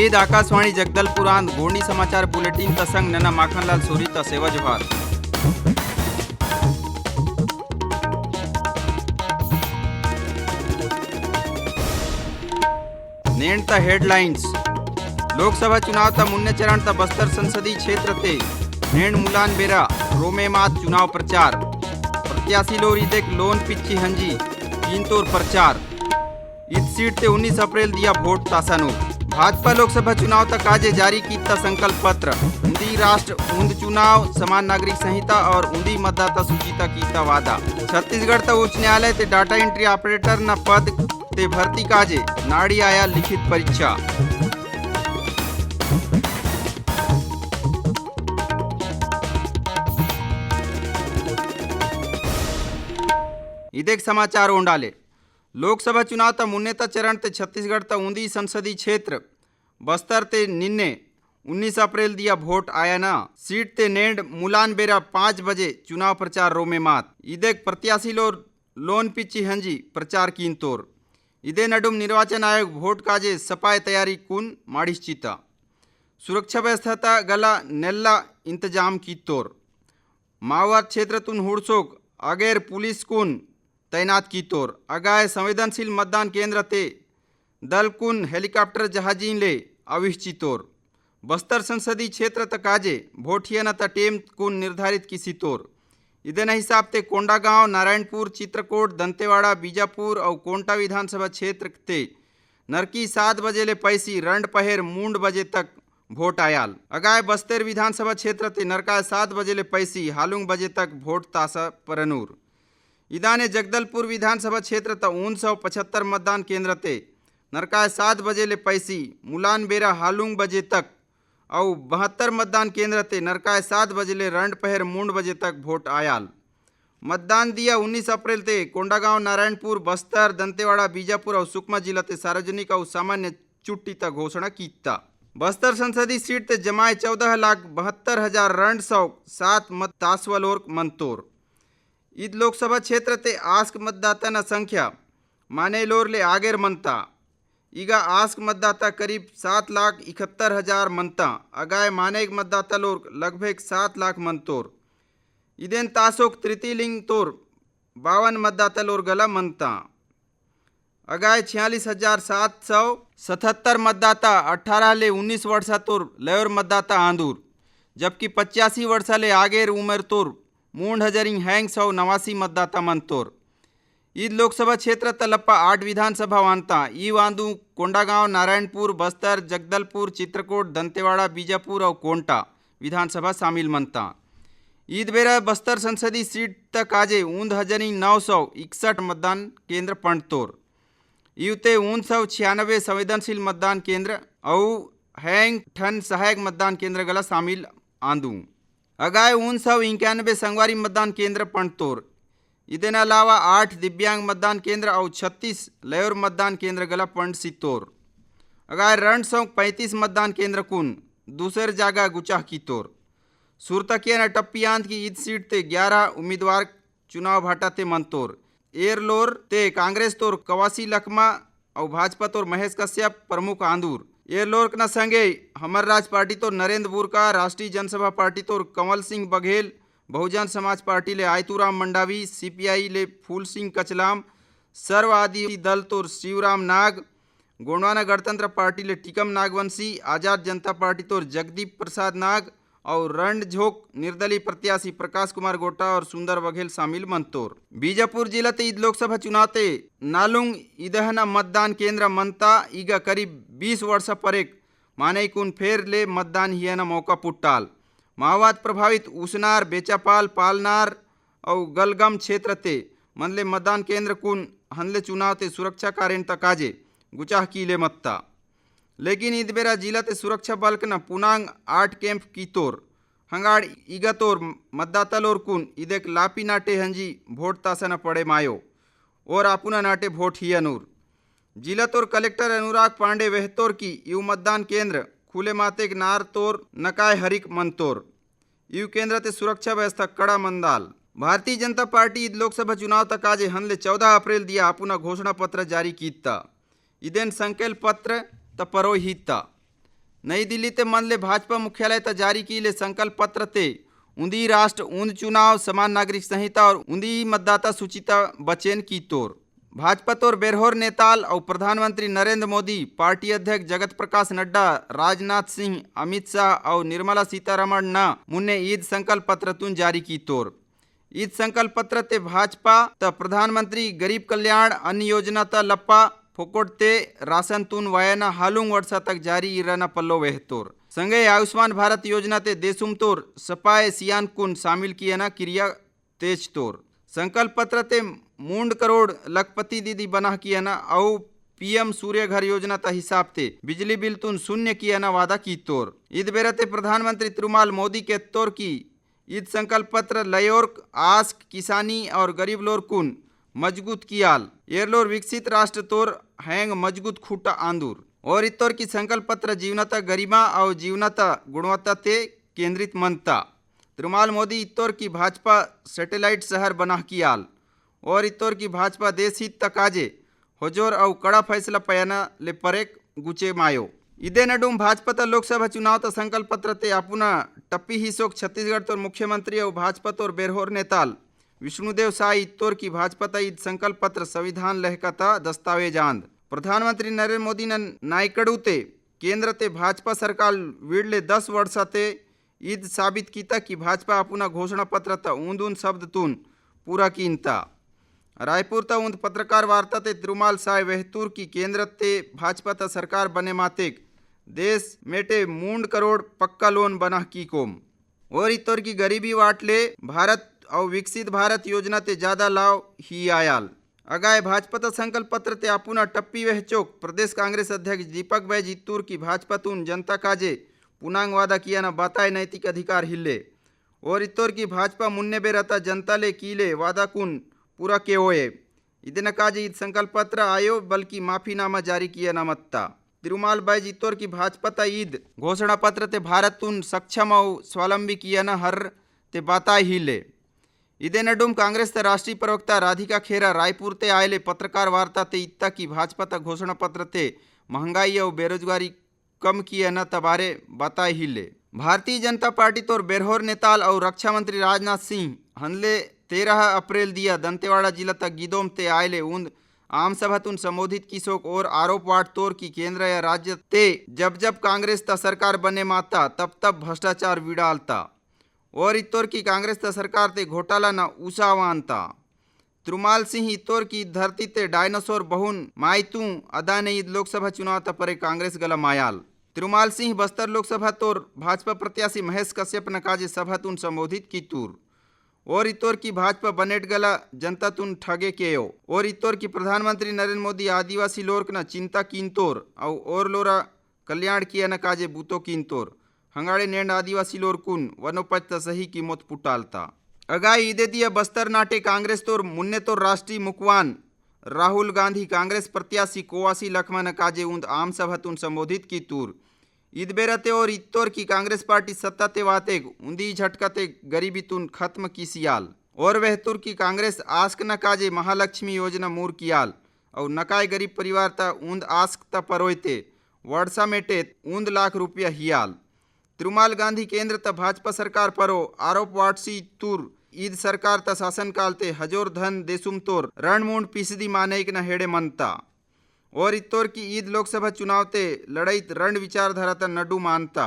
ईद आकाशवाणी जगदलपुर आंध गोंडी समाचार बुलेटिन तसंग नना माखनलाल सोरी ता सेवा जोहार। नेण ता हेडलाइंस। लोकसभा चुनाव ता मुन्ने चरण ता बस्तर संसदीय क्षेत्र ते नेण मुलान बेरा रोमेमात चुनाव प्रचार। प्रत्याशी लोर इदेक लोन पिच्ची हंजी कीनतोर प्रचार। इस सीट ते 19 अप्रैल दिया वोट तासानो। भाजपा लोकसभा चुनाव तक आज जारी किया संकल्प पत्र। ऊंदी राष्ट्र ऊंद चुनाव समान नागरिक संहिता और ऊंदी मतदाता सूची तक किया वादा। छत्तीसगढ़ तक उच्च न्यायालय ते डाटा एंट्री ऑपरेटर न पद ते भर्ती काजे नाड़ी आया लिखित परीक्षा। इदेक समाचार ओंडाले। लोकसभा चुनाव ता मुन्नेता चरण ते छत्तीसगढ़ ता ऊंदी संसदीय क्षेत्र बस्तर ते निन्ने 19 अप्रैल दिया वोट आया ना। सीट ते नेंड मुलान बेरा 5 बजे चुनाव प्रचार रोमे मात। इदेक प्रत्याशी लोन पिच्ची हंजी प्रचार कीन तोर। इदे नडुम निर्वाचन आयोग वोट काजे सपाय तैयारी कुन माड़िस चीता। सुरक्षा व्यवस्था ता गला नेल्ला इंतजाम की तोर। माओवाद क्षेत्र तुन हुड़सोक अगैर पुलिस कुन तैनात की तोर। अगाय संवेदनशील मतदान केंद्र ते दल कुन हेलीकॉप्टर जहाजीन ले अविश्ची तोर। बस्तर संसदीय क्षेत्र तकाजे भोटियन टेम कुन निर्धारित किसी तोर। इदेन हिसाब ते कोंडागांव नारायणपुर चित्रकोट दंतेवाड़ा बीजापुर और कोंटा विधानसभा क्षेत्र ते नरकी 7 बजे ले पैसी रंड पहेर मूंड बजे तक वोट आयाल। अगाय बस्तर विधानसभा क्षेत्र ते नरकाय 7 बजे ले पैसी हालुंग बजे तक वोट तासा परनूर। इदाने जगदलपुर विधानसभा क्षेत्र ता 975 मतदान केंद्र ते नरकाय 7 बजे ले पैसी मुलान बेरा हालुंग बजे तक और 72 मतदान केंद्र ते नरकाय 7 बजे ले रंड पहर मूंड बजे तक वोट आयाल। मतदान दिया 19 अप्रैल ते कोंडागांव नारायणपुर बस्तर दंतेवाड़ा बीजापुर और सुकमा जिला ते सार्वजनिक और सामान्य चुट्टी तक घोषणा कीता। बस्तर संसदीय सीट ते जमाए 14,72,000 रंड 107 मत तासवलोर मंतोर। ईद लोकसभा क्षेत्र ते आस्क मतदाता न संख्या माने लोर ले आगेर मनता। ईगा आस्क मतदाता करीब 7,71,000 मनता। अगाय मानेक मतदाता लोर लगभग 7 लाख मनतोर। इदेन तासोक तृतीय लिंग तोर 52 मतदाता लोर गला मनता। अगाय 46,777 मतदाता 18 ले 19 वर्षा तोर लयोर मतदाता आंदूर। जबकि 85 वर्षा ले आगेर उम्र तोर मूंड हजरिंग हैंग 189 मतदाता मंतोर। ईद लोकसभा क्षेत्र तलप्पा 8 विधानसभा वानता। ई वांदू कोंडागांव नारायणपुर बस्तर जगदलपुर चित्रकोट दंतेवाड़ा बीजापुर और कोंटा विधानसभा शामिल मनता। ईद बेरा बस्तर संसदीय सीट तक आजे 9,961 मतदान केंद्र पंडतोर। यूते 996 संवेदनशील मतदान केंद्र और हैंग ठन सहायक मतदान केंद्र गला शामिल आंदू। अगाय 991 संगवारी मतदान केंद्र पंडतोर। इदेन अलावा 8 दिव्यांग मतदान केंद्र और 36 लयोर मतदान केंद्र गला पंड सितोर। अगाय रंड 35 मतदान केंद्र कुन दूसर जागा गुचाह की तोर। सुरतकिया टप्पियांत की ईद सीट ते 11 उम्मीदवार चुनाव भाटा ते मंतोर। एरलोर ते कांग्रेस तोर कवासी लखमा और भाजपा तोर महेश कश्यप प्रमुख आंदूर। एरलोर न संगे हमर राज पार्टी तोर नरेंद्र बुरका, राष्ट्रीय जनसभा पार्टी तोर कंवल सिंह बघेल, बहुजन समाज पार्टी ले आयतूराम मंडावी, सीपीआई ले फूल सिंह कचलाम, सर्व आदि दल तोर शिवराम नाग, गोंडवाना गणतंत्र पार्टी ले टिकम नागवंशी, आजाद जनता पार्टी तोर जगदीप प्रसाद नाग और रंड झोंक निर्दलीय प्रत्याशी प्रकाश कुमार गोटा और सुंदर बघेल शामिल मंतोर। बीजापुर जिला ते ईद लोकसभा चुनाव ते नालुंग इदहना मतदान केंद्र मनता। ईगा करीब 20 वर्ष परेक माने कुन फेर ले मतदान हियाना मौका पुट्टाल। माओवाद प्रभावित उसनार बेचापाल पालनार और गलगम क्षेत्र ते मनले मतदान केंद्र कुन हनले चुनाव ते सुरक्षा कारण तकाजे गुचाह कीले मत्ता। लेकिन ईद बेरा जिला ते सुरक्षा बल न पुनांग 8 कैंप की तोर। हंगाड़ ईगा तोर मतदाता लोर कुन इदेक लापी नाटे हंजी वोट तासा न पड़े मायो और आपुना नाटे वोट हिया नूर। जिला तोर कलेक्टर अनुराग पांडे वेहतोर की यू मतदान केंद्र खुले मातेक नार तोर नकाय हरिक मंतोर। यू केंद्र ते सुरक्षा व्यवस्था कड़ा मंदाल। भारतीय जनता पार्टी ईद लोकसभा चुनाव तक आज हनले 14 अप्रैल दिया आपुना घोषणा पत्र जारी कीता। इदेन संकल्प पत्र त परोहिता। नई दिल्ली ते मन ले भाजपा मुख्यालय त जारी की ले संकल्प पत्र ते ऊंदी राष्ट्र ऊंद चुनाव समान नागरिक संहिता और ऊंदी मतदाता सूचिता बचेन की तोर भाजपा तोर बेरहोर नेताल और प्रधानमंत्री नरेंद्र मोदी, पार्टी अध्यक्ष जगत प्रकाश नड्डा, राजनाथ सिंह, अमित शाह और निर्मला सीतारमण न मुन्ने ईद संकल्प पत्र तुन जारी की तोर ईद संकल्प पत्र ते भाजपा त प्रधानमंत्री गरीब कल्याण अन्न योजना त लप्पा फोकोट ते राशन तुन वायना हालुंग वर्षा तक जारी इराना पल्लो वह तोर संगे आयुष्मान भारत योजना ते देशुम तोर सपाए सियान कुन शामिल किया न क्रिया तेज तोर संकल्प पत्र ते मूंड करोड़ लखपति दीदी बना किया न औ पीएम सूर्य घर योजना ता हिसाब ते बिजली बिल तुन शून्य किया न वादा की तोर ईद बेरते प्रधानमंत्री तिरुमाल मोदी के तोर की ईद संकल्प पत्र लयोर आस्क किसानी और गरीब लोर कुन मजबूत कियाल एरलोर विकसित राष्ट्र तोर हैंग मजबूत खूटा आंदूर और इतोर की संकल्प पत्र जीवनता गरिमा और जीवनता गुणवत्ता ते केंद्रित मनता तिरुमाल मोदी इतोर की भाजपा सैटेलाइट शहर बना कियाल और इतोर की भाजपा देश हित तकाजे हजोर और कड़ा फैसला पयाना ले परेक गुचे मायो इदे नडुम भाजपा त लोकसभा चुनाव त संकल्प पत्र ते आपुना टप्पी हिसोक छत्तीसगढ़ तोर मुख्यमंत्री और भाजपा तोर बेरहोर नेताल विष्णुदेव साई इत्तोर की भाजपा त ईद संकल्प पत्र संविधान लहकता दस्तावेज आंद प्रधानमंत्री नरेंद्र मोदी ने नायकडू ते केंद्र ते भाजपा सरकार विड़ले 10 वर्षा ते ईद साबित कीता कि भाजपा अपना घोषणा पत्र त ऊंद शब्द तुन पूरा कीनता रायपुर त ऊंद पत्रकार वार्ता ते तिरुमाल साय वहतूर की केंद्र ते भाजपा त सरकार बने मातेक देश मेटे मूंड करोड़ पक्का लोन बना की कोम और इतोर की गरीबी वाटले भारत और विकसित भारत योजना ते ज्यादा लाभ ही आयाल अगाय भाजपा त संकल्प पत्र ते आपुना टप्पी वह चौक प्रदेश कांग्रेस अध्यक्ष दीपक भाई जित्तूर की भाजपा तुन जनता काजे पुनांग वादा किया न बताए नैतिक अधिकार हिल्ले और इतोर की भाजपा मुन्ने बेरता जनता ले कीले वादा कुन पूरा के ओए इदन काजे ईद संकल्प पत्र आयो बल्कि माफीनामा जारी किया न मत्ता तिरुमाल बाई जित्तोर की भाजपा त ईद घोषणा पत्र ते भारत तुन सक्षम और स्वावलंबी किया न हर ते बताए हिले इदे नडुम कांग्रेस त राष्ट्रीय प्रवक्ता राधिका खेरा रायपुर ते आयले पत्रकार वार्ता ते इत्ता की भाजपा त घोषणा पत्र ते महंगाई और बेरोजगारी कम किया न तबारे बताए हिले भारतीय जनता पार्टी तोर बेरहोर नेताल और रक्षा मंत्री राजनाथ सिंह हनले 13 अप्रैल दिया दंतेवाड़ा जिला तक गिदोम ते आयले ऊंद आम सभा तुन संबोधित किसोक और आरोप वाट तोर की केंद्र या राज्य ते जब जब कांग्रेस ता सरकार बने माता तब तब भ्रष्टाचार विडालता और इतोर की कांग्रेस ता सरकार ते घोटाला न उसावानता तिरुमाल सिंह इतोर की धरती ते डायनासोर बहुन मायतू अदा ने ईद लोकसभा चुनाव त परे कांग्रेस गला मायाल तिरुमाल सिंह बस्तर लोकसभा तोर भाजपा प्रत्याशी महेश कश्यप न काजे सभा तुन संबोधित की तूर और इतोर की भाजपा बनेट गला जनता तुन ठगे केयो और इतोर की प्रधानमंत्री नरेंद्र मोदी आदिवासी लोर्क न चिंता कीनतोर और लोरा कल्याण किया न काजे बूतो कीनतोर हंगाड़े नेंड आदिवासी लोरकुन वनोपज त सही कीमत पुटालता अगाई ईदे दिया बस्तर नाटे कांग्रेस तोर मुन्ने तोर राष्ट्रीय मुखवान राहुल गांधी कांग्रेस प्रत्याशी कोवासी लखमा काजे ऊंद आम सभा तुन संबोधित की तूर ईद बेरते और इत्तोर की कांग्रेस पार्टी सत्ता ते वाते ऊंदी झटकते गरीबी तुन खत्म की सियाल और वह तुर की कांग्रेस आस्क न काजे महालक्ष्मी योजना मूर कियाल और नकाय गरीब परिवार ता ऊंद आस्क ता परोयते वर्षा मेटे ऊंद लाख रुपया हियाल तिरुमाल गांधी केंद्र त भाजपा सरकार परो आरोप वाटसी तूर ईद सरकार त शासन काल ते हजोर धन देसुम तोर रणमूंड पीसदी मानेक न हेड़े मनता और इतोर की ईद लोकसभा चुनाव ते लड़ाई रण विचारधारा त नडू मानता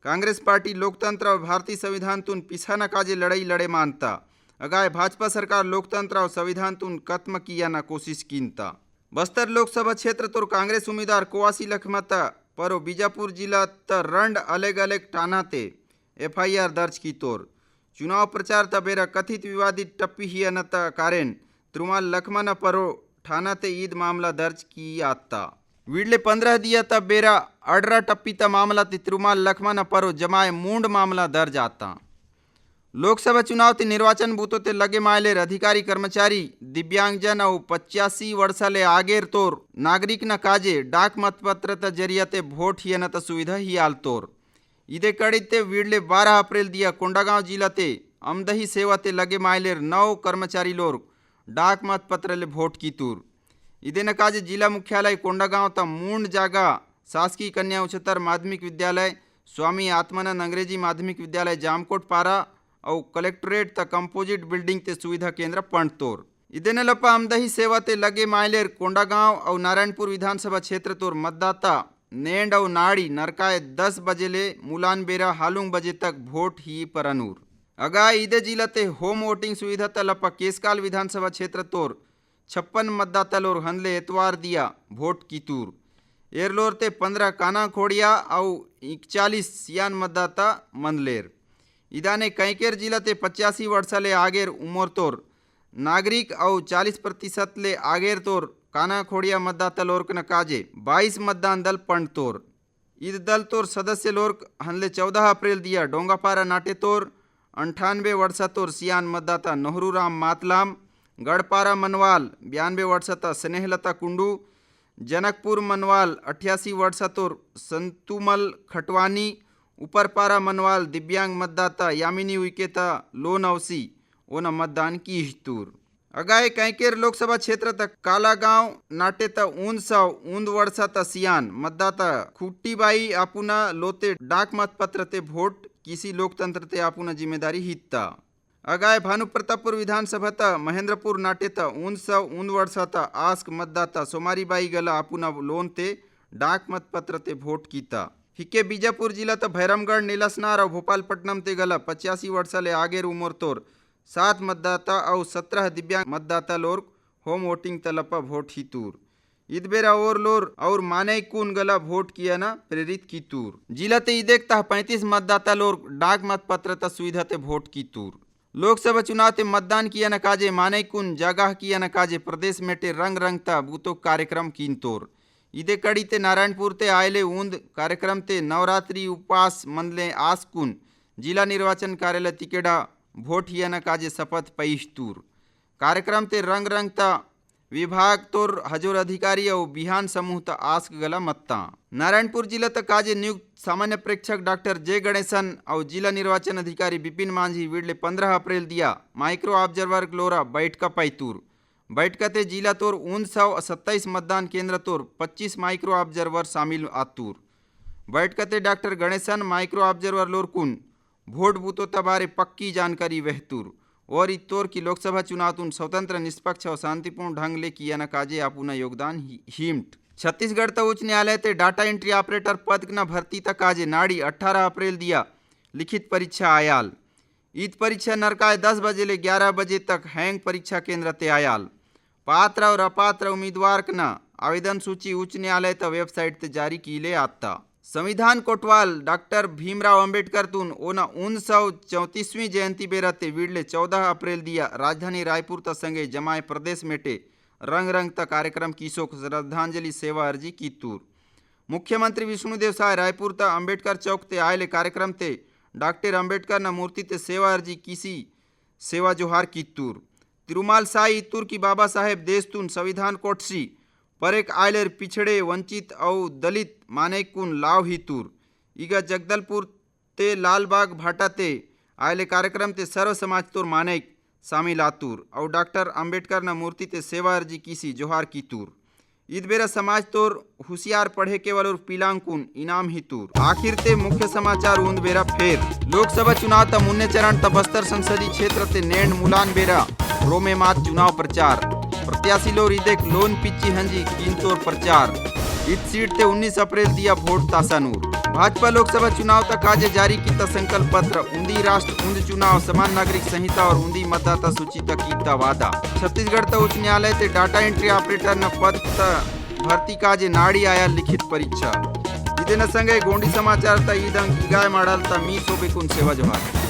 कांग्रेस पार्टी लोकतंत्र और भारतीय संविधान तुन पिछा न काजे लड़ाई लड़े मानता अगाय भाजपा सरकार लोकतंत्र और संविधान तुन खत्म किया न कोशिश कीनता बस्तर लोकसभा क्षेत्र तोर कांग्रेस उम्मीदवार कोवासी लखमता परो बीजापुर जिला त रंड अलग अलग टानाते एफआईआर दर्ज की तोर चुनाव प्रचार त बेरा कथित विवादित टप्पी ही न त कारण तिरुमाल लखमा न परो थाना ते ईद मामला दर्ज की आता विड़ले 15 दिया त बेरा अडरा टप्पी त मामला ते तिरुमाल लखमा न परो जमाए मूंड मामला दर्ज आता लोकसभा चुनाव ते निर्वाचन बूथों ते लगे मायलेर अधिकारी कर्मचारी दिव्यांगजन और 85 वर्षाले आगेर तोर नागरिक न काजे डाक मतपत्र त जरिया ते वोट हियन त सुविधा ही आल तोर इदे कड़ीते विड़ले 12 अप्रैल दिया कोंडागांव जिला ते अमदही सेवा ते लगे मायलेर 9 कर्मचारी लोर डाक मतपत्र ले वोट की तूर इदे न काजे जिला मुख्यालय कोंडागांव त मूंड जागा शासकीय कन्या उच्चतर माध्यमिक विद्यालय स्वामी आत्मानंद अंग्रेजी माध्यमिक विद्यालय जामकोट पारा और कलेक्टोरेट त कंपोजिट बिल्डिंग ते सुविधा केंद्र पंडतोर। इदेने लपा आमदही सेवा ते लगे मायलेर कोंडागांव और नारायणपुर विधानसभा क्षेत्र तोर मतदाता नेंड और नाड़ी नरकाय 10 बजे ले मुलान बेरा हालुंग बजे तक वोट ही परनूर। अगाय ईदे जिला ते होम वोटिंग सुविधा त लपा केसकाल विधानसभा क्षेत्र तोर 56 मतदाता लोर हनले एतवार दिया वोट कीतूर। एरलोर ते 15 काना खोड़िया और 41 सियान मतदाता मनलेर। इदाने कैकेर जिला ते 85 वर्ष ले आगेर उमर तोर नागरिक और 40% ले आगेर तोर काना खोड़िया मतदाता लोर्क न काजे 22 मतदान दल पंड तोर। ईद दल तोर सदस्य लोर्क हनले 14 अप्रैल दिया डोंगापारा नाटे तोर 98 वर्षा तोर सियान मतदाता नहरुराम मातलाम, गढ़पारा मनवाल 92 वर्षता स्नेहलता कुंडू, जनकपुर मनवाल 88 वर्षा तोर संतुमल खटवानी, ऊपरपारा मनवाल दिव्यांग मतदाता यामिनी उइकेता लोनवसी ओना मतदान की तूर। अगाय कैकेर लोकसभा क्षेत्र तक कालागांव नाटे त 100 वर्षा त सियान मतदाता खुट्टीबाई आपुना लोते डाक मतपत्र ते वोट किसी लोकतंत्र ते आपुना जिम्मेदारी हित्ता। अगाय भानु प्रतापपुर विधानसभा त महेंद्रपुर नाटे त 100 वर्षा त आस्क मतदाता सोमारीबाई गला आपुना लोन ते डाक मतपत्र ते वोट कीता। हिके बीजापुर जिला त भैरमगढ़ नीलसनार और भोपालपट्टनम ते गला 85 वर्षा ले आगेर उमर तोर 7 मतदाता और 17 दिव्यांग मतदाता लोर होम वोटिंग तलपा वोट ही तूर। इदबेरा और लोर और माने कून गला वोट किया न प्रेरित की तूर। जिला ते देखता 35 मतदाता लोर डाक मतपत्र त सुविधा ते वोट की तूर। लोकसभा चुनाव ते मतदान किया न काजे माने कून जगह किया न काजे प्रदेश में टे रंग रंगता बूतो कार्यक्रम कीन तोर। इदे कड़ी ते नारायणपुर ते आयले ऊंद कार्यक्रम ते नवरात्रि उपवास मनले आसकुन जिला निर्वाचन कार्यालय तिकेडा वोट हिया न काजे शपथ पैश तूर। कार्यक्रम ते रंग रंगता विभाग तोर हजोर अधिकारी और बिहान समूह त आस्क गला मत्ता। नारायणपुर जिला त काजे नियुक्त सामान्य प्रेक्षक डॉक्टर जे गणेशन और जिला निर्वाचन अधिकारी विपिन मांझी विड़ले 15 अप्रैल दिया माइक्रो ऑब्जर्वर लोरा बैठका पैतूर। बैठका ते जिला तोर 127 मतदान केंद्र तोर 25 माइक्रो ऑब्जर्वर शामिल आतूर। बैठका ते डॉक्टर गणेशन माइक्रो ऑब्जर्वर लोर कुन वोट बूतो तबारे पक्की जानकारी वहतूर और इतोर की लोकसभा चुनाव तुन स्वतंत्र निष्पक्ष और शांतिपूर्ण ढंग ले किया न काजे आपुना योगदान हिमट। छत्तीसगढ़ त उच्च न्यायालय ते डाटा एंट्री ऑपरेटर पद न भर्ती तक काजे नाड़ी 18 अप्रैल दिया लिखित परीक्षा आयाल। ईद परीक्षा नरकाय 10 बजे ले 11 बजे तक हैंग परीक्षा केंद्र ते आयाल। पात्र और अपात्र उम्मीदवार न आवेदन सूची उच्च न्यायालय त वेबसाइट ते जारी कीले आता। संविधान कोटवाल डॉक्टर भीमराव अंबेडकर तुन ओना 134वीं जयंती बेरा ते विड़ले 14 अप्रैल दिया राजधानी रायपुर त संगे जमाए प्रदेश मेटे रंग रंग त कार्यक्रम कीसो श्रद्धांजलि सेवा अर्जी कीतूर। मुख्यमंत्री विष्णुदेव साय रायपुर त अंबेडकर चौक ते आयले कार्यक्रम ते डॉक्टर अंबेडकर न मूर्ति ते सेवा अर्जी किसी सेवा जोहार कीतूर। तिरुमाल साई इतूर की बाबा साहेब देश तुन संविधान कोटसी पर एक आयलर पिछड़े वंचित और दलित माने कुन लाव ही तूर। इगा जगदलपुर ते लालबाग भाटा ते आयले कार्यक्रम ते सर्व समाज तोर मानेक शामिल आतूर और डॉक्टर अंबेडकर न मूर्ति ते सेवा अर्जी किसी जोहार की तूर। ईद बेरा समाज तोर होशियार पढ़े केवल और पीलांकुन इनाम ही तूर। आखिर ते मुख्य समाचार ऊंद बेरा फेर लोकसभा चुनाव त मुन्ने चरण त बस्तर संसदीय क्षेत्र ते नेंड मुलान बेरा रोमे मात चुनाव प्रचार प्रत्याशी लोर इदेक लोन पिच्ची हंजी तीन तोर प्रचार। इस सीट ते 19 अप्रैल दिया वोट तासानूर। भाजपा लोकसभा चुनाव तक आज जारी किया संकल्प पत्र ऊंदी राष्ट्र ऊंद चुनाव समान नागरिक संहिता और ऊंदी मतदाता सूची तक किया वादा। छत्तीसगढ़ त उच्च न्यायालय ते डाटा एंट्री ऑपरेटर न पद भर्ती काजे नाड़ी आया लिखित परीक्षा। इदेन संगे गोंडी समाचार त ईदंग इगाय माडल त मी सोबेकुन सेवा जोहार।